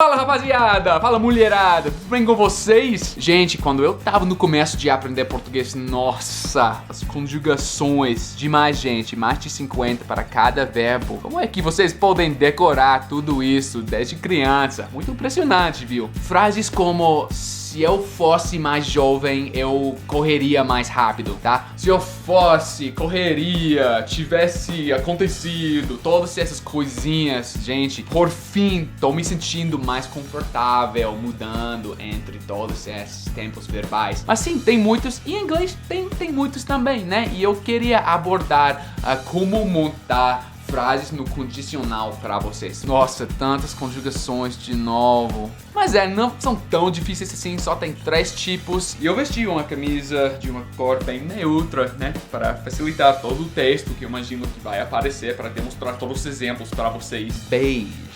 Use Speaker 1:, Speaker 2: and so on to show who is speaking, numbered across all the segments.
Speaker 1: Fala rapaziada, fala mulherada, tudo bem com vocês? Gente, quando eu tava no começo de aprender português, nossa, as conjugações, demais gente, mais de 50 para cada verbo. Como é que vocês podem decorar tudo isso desde criança? Muito impressionante, viu? Frases como: se eu fosse mais jovem, eu correria mais rápido, tá? Se eu fosse, correria, tivesse acontecido, todas essas coisinhas, gente. Por fim, tô me sentindo mais confortável mudando entre todos esses tempos verbais. Mas sim, tem muitos, e em inglês tem muitos também, né? E eu queria abordar como montar frases no condicional para vocês. Nossa, tantas conjugações de novo. Mas não são tão difíceis assim, só tem 3 tipos. E eu vesti uma camisa de uma cor bem neutra, né? Para facilitar todo o texto que eu imagino que vai aparecer, para demonstrar todos os exemplos para vocês. Beige.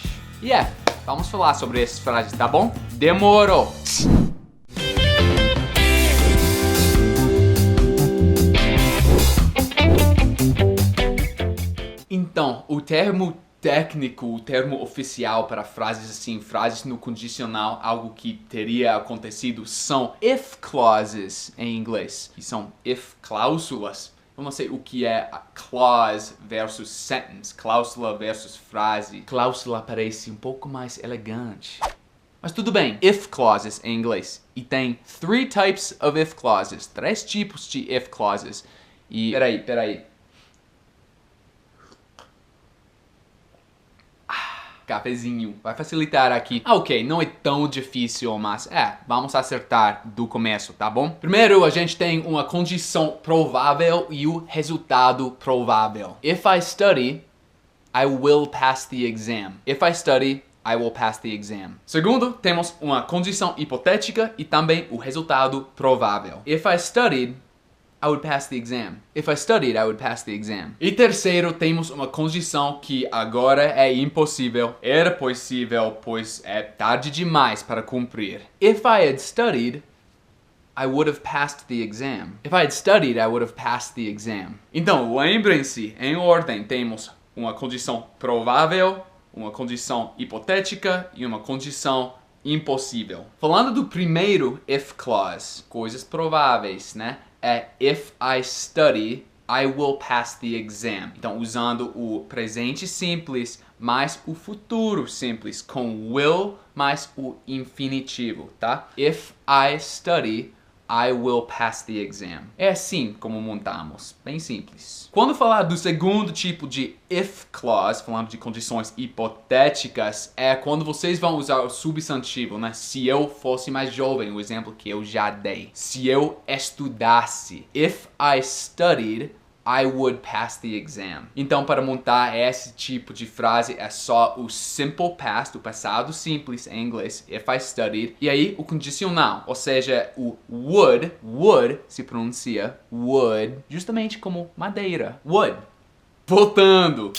Speaker 1: Vamos falar sobre essas frases, tá bom? Demorou! Então, o termo técnico, o termo oficial para frases assim, frases no condicional, algo que teria acontecido, são if clauses em inglês, que são if cláusulas. Eu não sei o que é clause versus sentence, cláusula versus frase. Cláusula parece um pouco mais elegante. Mas tudo bem, if clauses em inglês. E tem 3 types of if clauses, 3 tipos de if clauses. E peraí. Cafezinho, vai facilitar aqui. Ok, não é tão difícil, mas vamos acertar do começo, tá bom? Primeiro, a gente tem uma condição provável e o resultado provável. If I study, I will pass the exam. If I study, I will pass the exam. Segundo, temos uma condição hipotética e também o resultado provável. If I studied, I would pass the exam. If I studied, I would pass the exam. E terceiro, temos uma condição que agora é impossível. Era possível, pois é tarde demais para cumprir. If I had studied, I would have passed the exam. If I had studied, I would have passed the exam. Então, lembrem-se, em ordem, temos uma condição provável, uma condição hipotética e uma condição impossível. Falando do primeiro if clause, coisas prováveis, né? If I study, I will pass the exam. Então, usando o presente simples mais o futuro simples, com will mais o infinitivo, tá? If I study, I will pass the exam. É assim como montamos, bem simples. Quando falar do segundo tipo de if clause, falando de condições hipotéticas, é quando vocês vão usar o substantivo, né? Se eu fosse mais jovem, o exemplo que eu já dei. Se eu estudasse. If I studied, I would pass the exam. Então, para montar esse tipo de frase é só o simple past, o passado simples em inglês, if I studied, e aí o condicional, ou seja, o would se pronuncia would, justamente como madeira, would. Voltando.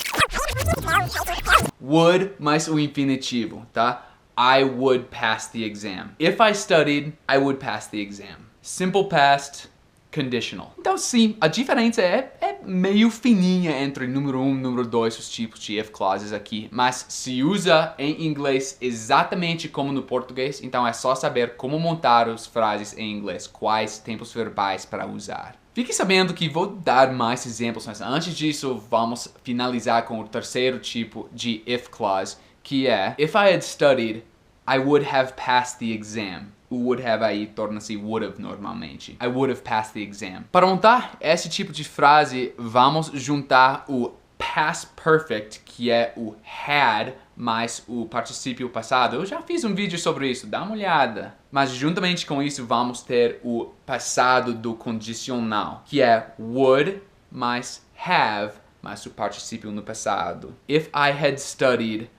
Speaker 1: Would mais o infinitivo, tá? I would pass the exam. If I studied, I would pass the exam. Simple past, conditional. Então sim, a diferença é meio fininha entre número 1 e número 2, os tipos de if clauses aqui, mas se usa em inglês exatamente como no português, então é só saber como montar as frases em inglês, quais tempos verbais para usar. Fique sabendo que vou dar mais exemplos, mas antes disso vamos finalizar com o terceiro tipo de if clause, que é if I had studied, I would have passed the exam. O would have aí torna-se would have normalmente. I would have passed the exam. Para montar esse tipo de frase, vamos juntar o past perfect, que é o had, mais o particípio passado. Eu já fiz um vídeo sobre isso, dá uma olhada. Mas juntamente com isso, vamos ter o passado do condicional, que é would mais have, mais o particípio no passado. If I had studied,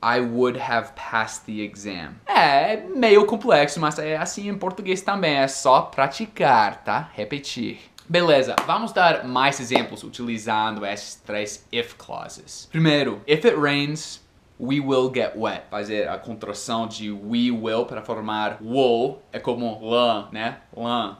Speaker 1: I would have passed the exam. É meio complexo, mas é assim em português também. É só praticar, tá? Repetir. Beleza, vamos dar mais exemplos utilizando esses 3 if clauses. Primeiro, if it rains, we will get wet. Fazer a contração de we will para formar wool. É como lã, né? Lã,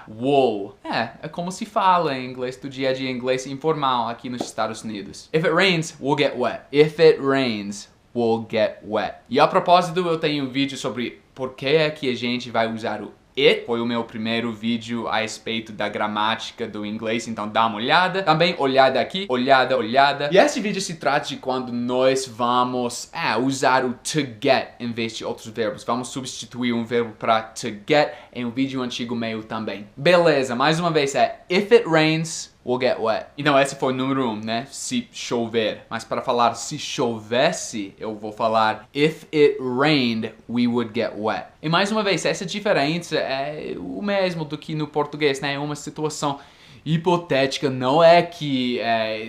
Speaker 1: wool. É como se fala em inglês do dia a dia, inglês informal aqui nos Estados Unidos. If it rains, we'll get wet. If it rains, will get wet. E a propósito, eu tenho um vídeo sobre por que é que a gente vai usar o it. Foi o meu primeiro vídeo a respeito da gramática do inglês, então dá uma olhada. Também olhada aqui, olhada. E esse vídeo se trata de quando nós vamos usar o to get em vez de outros verbos. Vamos substituir um verbo para to get em um vídeo antigo meu também. Beleza, mais uma vez if it rains, we'll get wet. Então esse foi o número 1, né? Se chover. Mas para falar se chovesse, eu vou falar if it rained, we would get wet. E mais uma vez, essa diferença é o mesmo do que no português, né? É uma situação hipotética, não é que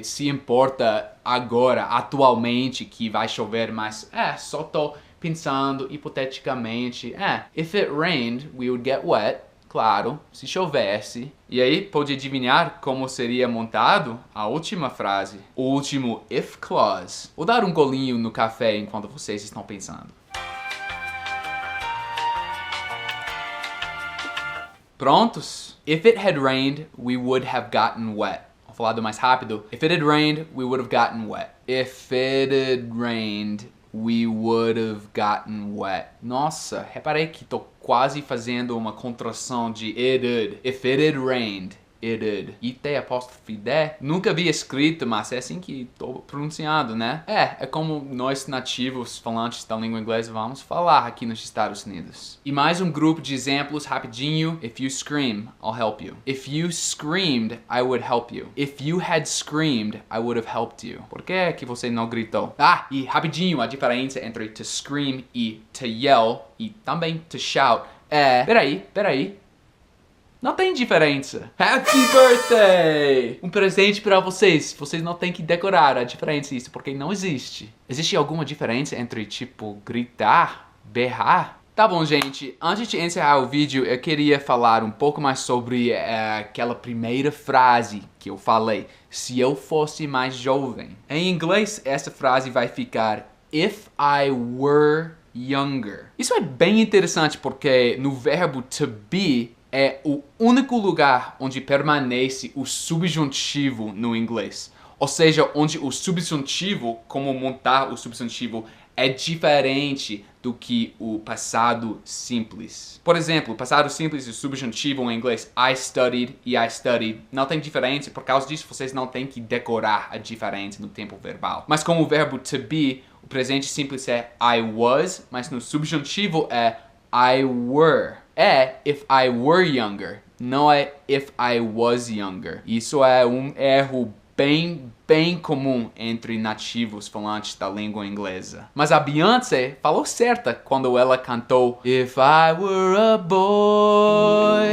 Speaker 1: se importa agora, atualmente, que vai chover, mas só tô pensando hipoteticamente. If it rained, we would get wet. Claro, se chovesse. E aí, pode adivinhar como seria montado a última frase, o último if clause. Vou dar um golinho no café enquanto vocês estão pensando. Prontos? If it had rained, we would have gotten wet. Vou falar do mais rápido. If it had rained, we would have gotten wet. If it had rained, we would have gotten wet. Nossa, reparei que tô quase fazendo uma contração de it'd. If it had rained, it'd. It apóstrofe D. Nunca vi escrito, mas é assim que tô pronunciando, né? É como nós nativos falantes da língua inglesa vamos falar aqui nos Estados Unidos. E mais um grupo de exemplos rapidinho. If you scream, I'll help you. If you screamed, I would help you. If you had screamed, I would have helped you. Por que é que você não gritou? E rapidinho, a diferença entre to scream e to yell e também to shout Peraí. Não tem diferença. Happy birthday! Um presente pra vocês. Vocês não têm que decorar a diferença disso, porque não existe. Existe alguma diferença entre, tipo, gritar, berrar? Tá bom, gente. Antes de encerrar o vídeo, eu queria falar um pouco mais sobre aquela primeira frase que eu falei. Se eu fosse mais jovem. Em inglês, essa frase vai ficar if I were younger. Isso é bem interessante porque no verbo to be é o único lugar onde permanece o subjuntivo no inglês. Ou seja, onde o subjuntivo, como montar o subjuntivo, é diferente do que o passado simples. Por exemplo, o passado simples e o subjuntivo em inglês, I studied e I studied, não tem diferença. Por causa disso, vocês não têm que decorar a diferença no tempo verbal. Mas com o verbo to be, o presente simples é I was, mas no subjuntivo é I were. É if I were younger, não é if I was younger. Isso é um erro bem comum entre nativos falantes da língua inglesa. Mas a Beyoncé falou certa quando ela cantou If I Were a Boy.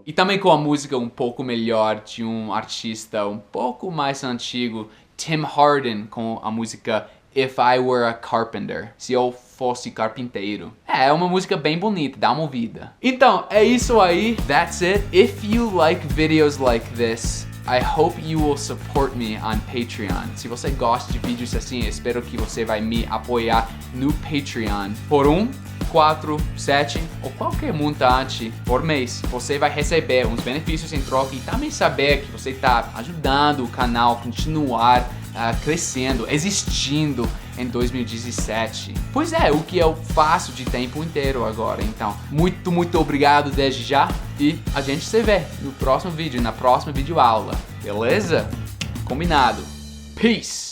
Speaker 1: E também com a música um pouco melhor de um artista um pouco mais antigo, Tim Hardin, com a música If I Were a Carpenter, se eu fosse carpinteiro. É uma música bem bonita, dá uma ouvida. Então, é isso aí. That's it. If you like videos like this, I hope you will support me on Patreon. Se você gosta de vídeos assim, eu espero que você vai me apoiar no Patreon por 1, 4, 7 ou qualquer montante por mês. Você vai receber uns benefícios em troca e também saber que você está ajudando o canal a continuar crescendo, existindo em 2017. Pois é, o que eu faço de tempo inteiro agora. Então, muito obrigado desde já e a gente se vê no próximo vídeo, na próxima videoaula. Beleza? Combinado. Peace!